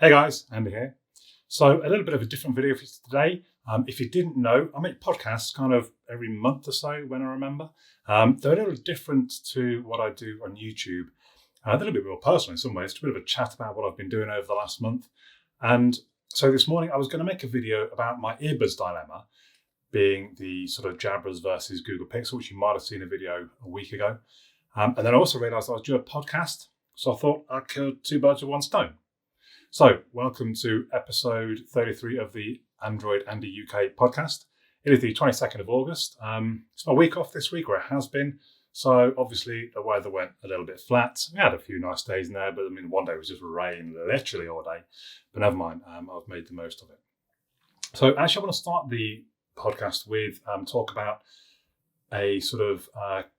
Hey guys, Andy here. So a little bit of a different video for you today. If you didn't know, I make podcasts kind of every month or so when I remember. They're a little different to what I do on YouTube. A little bit more personal in some ways, just a bit of a chat about what I've been doing over the last month. And so this morning I was going to make a video about my earbuds dilemma, being the sort of Jabras versus Google Pixel, which you might have seen a video a week ago. And then I also realized I was doing a podcast, so I thought I'd kill two birds with one stone. So, welcome to episode 33 of the Android Andy UK podcast. It is the 22nd of August. It's my week off this week, or it has been. So, obviously, the weather went a little bit flat. We had a few nice days in there, but I mean, one day was just rain literally all day. But never mind, I've made the most of it. So, actually, I want to start the podcast with talk about a sort of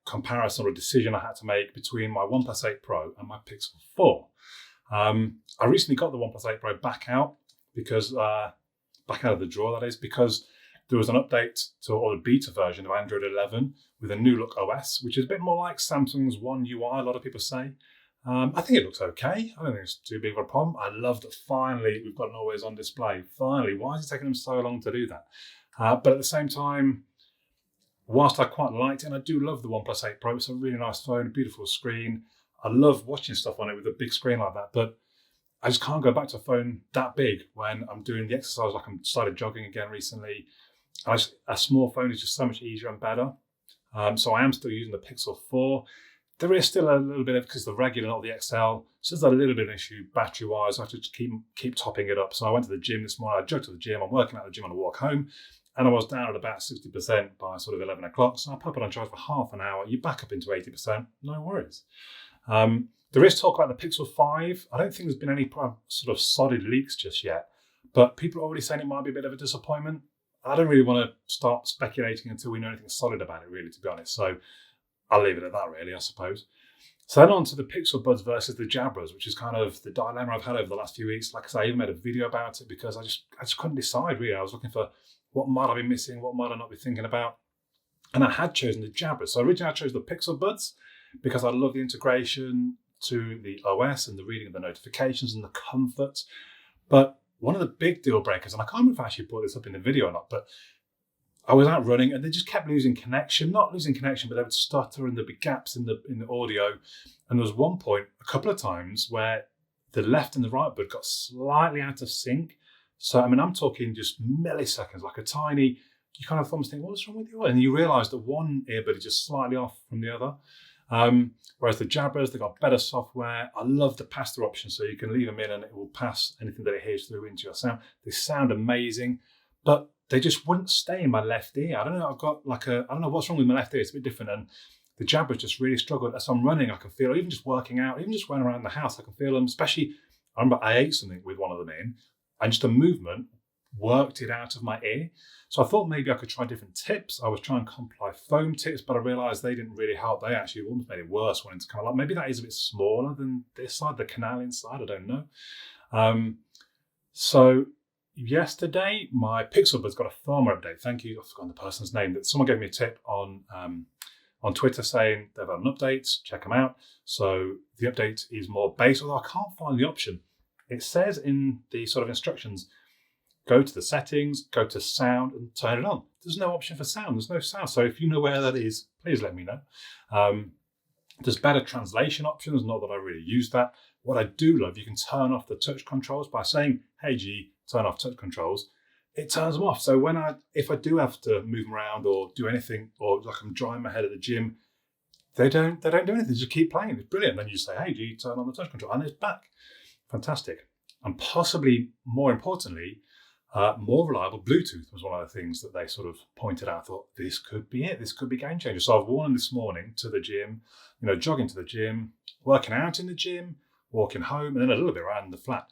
comparison or decision I had to make between my OnePlus 8 Pro and my Pixel 4. I recently got the OnePlus 8 Pro back out of the drawer, that is, because there was an update to or a beta version of Android 11 with a new look OS, which is a bit more like Samsung's One UI, a lot of people say. I think it looks okay. I don't think it's too big of a problem. I love that finally we've got an always on display. Finally, why is it taking them so long to do that? But at the same time, whilst I quite liked it, and I do love the OnePlus 8 Pro, it's a really nice phone, a beautiful screen. I love watching stuff on it with a big screen like that, but I just can't go back to a phone that big when I'm doing the exercise, like I'm started jogging again recently. A small phone is just so much easier and better. So I am still using the Pixel 4. There is still a little bit of, because the regular, not the XL, so there's a little bit of an issue battery-wise. I have to just keep topping it up. So I went to the gym this morning, I jogged to the gym, I'm working out at the gym on a walk home, and I was down at about 60% by sort of 11 o'clock. So I pop it on charge for half an hour, you back up into 80%, no worries. There is talk about the Pixel 5. I don't think there's been any sort of solid leaks just yet, but people are already saying it might be a bit of a disappointment. I don't really want to start speculating until we know anything solid about it, really, to be honest. So I'll leave it at that, really, I suppose. So then on to the Pixel Buds versus the Jabras, which is kind of the dilemma I've had over the last few weeks. Like I say, I even made a video about it because I just couldn't decide, really. I was looking for what might I be missing, what might I not be thinking about. And I had chosen the Jabras. So originally I chose the Pixel Buds because I love the integration to the OS and the reading of the notifications and the comfort. But one of the big deal breakers, and I can't remember if I actually brought this up in the video or not, but I was out running and they just kept losing connection. Not losing connection, but they would stutter and there'd be gaps in the audio. And there was one point, a couple of times, where the left and the right bud got slightly out of sync. So, I mean, I'm talking just milliseconds, like a tiny, you kind of almost think, what's wrong with you? And you realise that one earbud is just slightly off from the other. Whereas the Jabras, they've got better software. I love the pass-through option, so you can leave them in and it will pass anything that it hears through into your sound. They sound amazing, but they just wouldn't stay in my left ear. I don't know, I don't know what's wrong with my left ear. It's a bit different. And the Jabras just really struggled. As I'm running, I can feel, even just working out, even just running around the house, I can feel them, especially, I remember I ate something with one of them in, and just a movement worked it out of my ear. So I thought maybe I could try different tips. I was trying Comply foam tips, but I realised they didn't really help. They actually almost made it worse when it's kind of like, maybe that is a bit smaller than this side, the canal inside, I don't know. So yesterday, my Pixel Bud's got a firmware update. Thank you, I've forgotten the person's name. That someone gave me a tip on Twitter saying they've had an update, check them out. So the update is more base, although I can't find the option. It says in the sort of instructions, go to the settings, go to sound and turn it on. There's no option for sound, there's no sound. So if you know where that is, please let me know. There's better translation options, not that I really use that. What I do love, you can turn off the touch controls by saying, hey G, turn off touch controls. It turns them off. So if I do have to move them around or do anything, or like I'm drying my head at the gym, they don't do anything, they just keep playing. It's brilliant. Then you say, hey G, turn on the touch control, and it's back. Fantastic. And possibly more importantly, more reliable Bluetooth was one of the things that they sort of pointed out. I thought, this could be it. This could be game changer. So I've worn them this morning to the gym, jogging to the gym, working out in the gym, walking home, and then a little bit around the flat.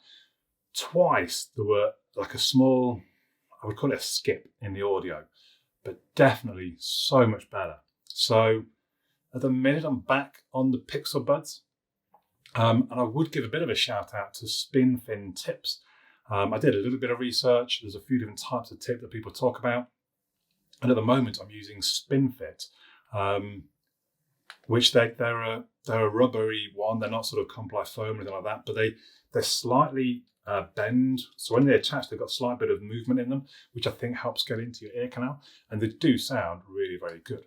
Twice there were like a small, I would call it a skip in the audio, but definitely so much better. So at the minute I'm back on the Pixel Buds, and I would give a bit of a shout out to SpinFin Tips. I did a little bit of research. There's a few different types of tip that people talk about. And at the moment, I'm using SpinFit, which they're a rubbery one. They're not sort of Comply foam or anything like that, but they're slightly bend. So when they attach, they've got a slight bit of movement in them, which I think helps get into your ear canal. And they do sound really, very good.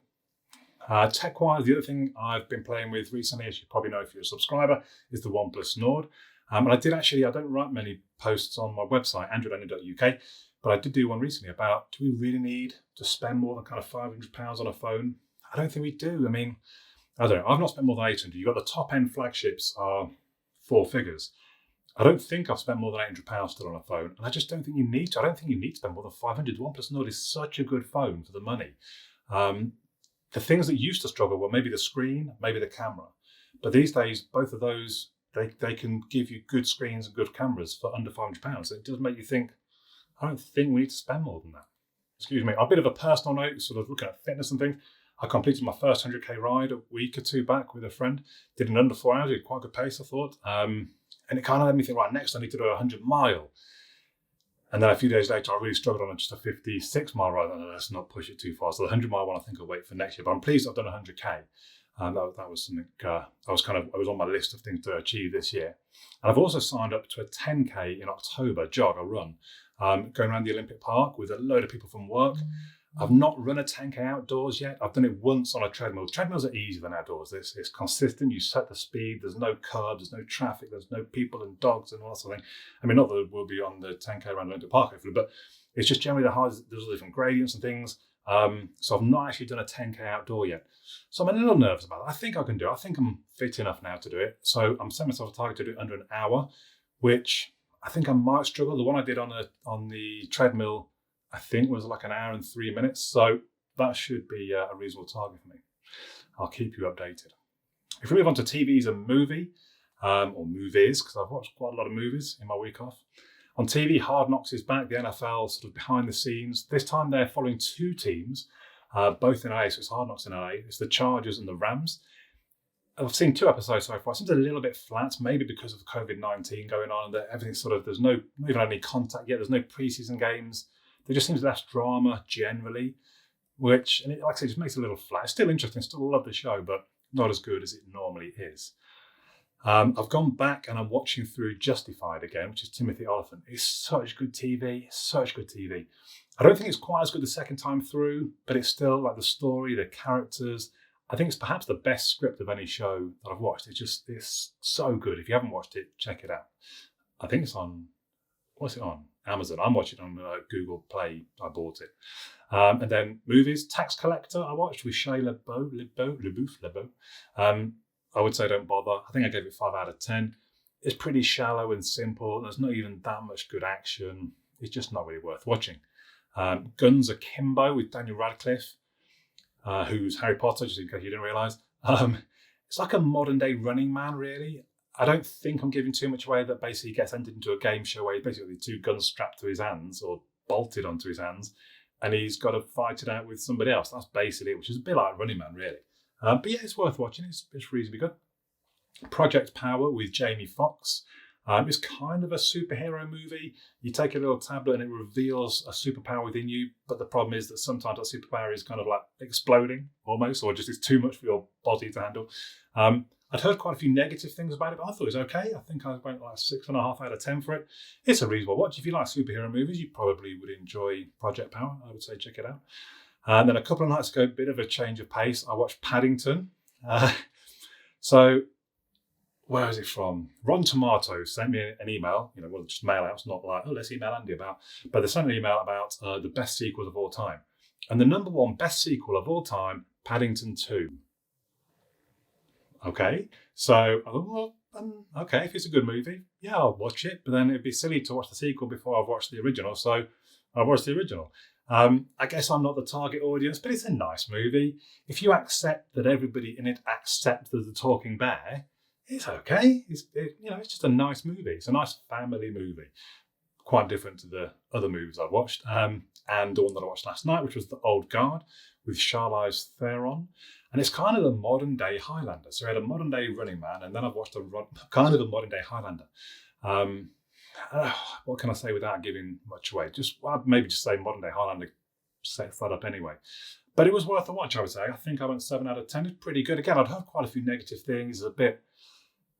Tech-wise, the other thing I've been playing with recently, as you probably know if you're a subscriber, is the OnePlus Nord. And I don't write many posts on my website, android.uk, but I did do one recently about, do we really need to spend more than kind of £500 on a phone? I don't think we do. I mean, I don't know. I've not spent more than 800. You've got the top end flagships are 4 figures. I don't think I've spent more than £800 still on a phone, and I just don't think you need to. I don't think you need to spend more than 500. The OnePlus Nord is such a good phone for the money. The things that used to struggle were maybe the screen, maybe the camera. But these days, both of those, they can give you good screens and good cameras for under £500. So it does make you think, I don't think we need to spend more than that. Excuse me. A bit of a personal note, sort of looking at fitness and things. I completed my first 100k ride a week or two back with a friend. Did an under 4 hours, did quite a good pace, I thought. And it kind of made me think, right, next I need to do a 100-mile. And then a few days later, I really struggled on just a 56-mile ride. Let's not push it too far. So the 100-mile one, I think I'll wait for next year. But I'm pleased I've done 100k. That was something I was on my list of things to achieve this year. And I've also signed up to a 10k in October, jog, a run, going around the Olympic Park with a load of people from work. I've not run a 10k outdoors yet. I've done it once on a treadmill. Treadmills are easier than outdoors. It's consistent. You set the speed. There's no curbs. There's no traffic. There's no people and dogs and all that sort of thing. I mean, not that we'll be on the 10k around Olympic Park, hopefully, but it's just generally the hardest. There's all different gradients and things. So I've not actually done a 10k outdoor yet. So I'm a little nervous about it. I think I can do it. I think I'm fit enough now to do it. So I'm setting myself a target to do it under an hour, which I think I might struggle. The one I did on the treadmill, I think was like an hour and 3 minutes. So that should be a reasonable target for me. I'll keep you updated. If we move on to TVs and or movies, because I've watched quite a lot of movies in my week off. On TV, Hard Knocks is back, the NFL sort of behind the scenes. This time they're following 2 teams, both in LA, so it's Hard Knocks in LA. It's the Chargers and the Rams. I've seen 2 episodes so far. It seems a little bit flat, maybe because of COVID-19 going on, that everything's sort of, there's not even any contact yet, there's no preseason games. There just seems less drama generally, which, and like I say, just makes it a little flat. It's still interesting, still love the show, but not as good as it normally is. I've gone back and I'm watching through Justified again, which is Timothy Olyphant. It's such good TV, such good TV. I don't think it's quite as good the second time through, but it's still like the story, the characters. I think it's perhaps the best script of any show that I've watched. It's so good. If you haven't watched it, check it out. I think it's on, what's it on? Amazon. I'm watching it on Google Play. I bought it. And then movies, Tax Collector I watched with Shia LaBeouf. I would say don't bother. I think I gave it 5 out of 10. It's pretty shallow and simple. There's not even that much good action. It's just not really worth watching. Guns Akimbo with Daniel Radcliffe, who's Harry Potter, just in case you didn't realise. It's like a modern day Running Man, really. I don't think I'm giving too much away that basically he gets entered into a game show where he's basically 2 guns strapped to his hands or bolted onto his hands, and he's got to fight it out with somebody else. That's basically it, which is a bit like Running Man, really. But yeah, it's worth watching. It's reasonably good. Project Power with Jamie Foxx. It's kind of a superhero movie. You take a little tablet and it reveals a superpower within you, but the problem is that sometimes that superpower is kind of like exploding almost, or just it's too much for your body to handle. I'd heard quite a few negative things about it, but I thought it was okay. I think I went like 6.5 out of 10 for it. It's a reasonable watch. If you like superhero movies, you probably would enjoy Project Power. I would say check it out. And then a couple of nights ago, a bit of a change of pace. I watched Paddington. So where is it from? Rotten Tomatoes sent me an email, just mail outs, not like, let's email Andy about, but they sent an email about the best sequels of all time. And the number 1 best sequel of all time, Paddington 2. Okay, so I thought, well, okay, if it's a good movie, yeah, I'll watch it. But then it'd be silly to watch the sequel before I've watched the original. So I watched the original. I guess I'm not the target audience, but it's a nice movie. If you accept that everybody in it accepts the talking bear, it's okay. It's just a nice movie. It's a nice family movie. Quite different to the other movies I've watched. And the one that I watched last night, which was The Old Guard with Charlize Theron. And it's kind of a modern day Highlander. So we had a modern day Running Man, and then I've watched kind of a modern day Highlander. What can I say without giving much away? I'd maybe just say modern day Highlander sets that up anyway. But it was worth a watch, I would say. I think I went 7 out of 10. It's pretty good. Again, I'd heard quite a few negative things. It's a bit,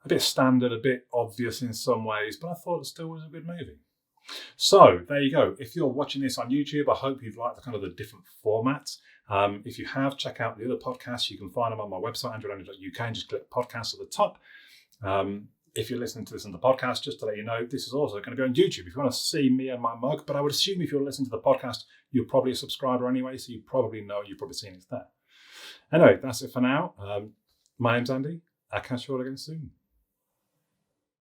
a bit standard, a bit obvious in some ways, but I thought it still was a good movie. So there you go. If you're watching this on YouTube, I hope you've liked the different formats. If you have, check out the other podcasts. You can find them on my website, andrewlandy.uk, and just click podcasts at the top. If you're listening to this on the podcast, just to let you know, this is also going to be on YouTube if you want to see me and my mug. But I would assume if you're listening to the podcast, you're probably a subscriber anyway, so you probably know, you've probably seen it there. Anyway, that's it for now. My name's Andy. I'll catch you all again soon.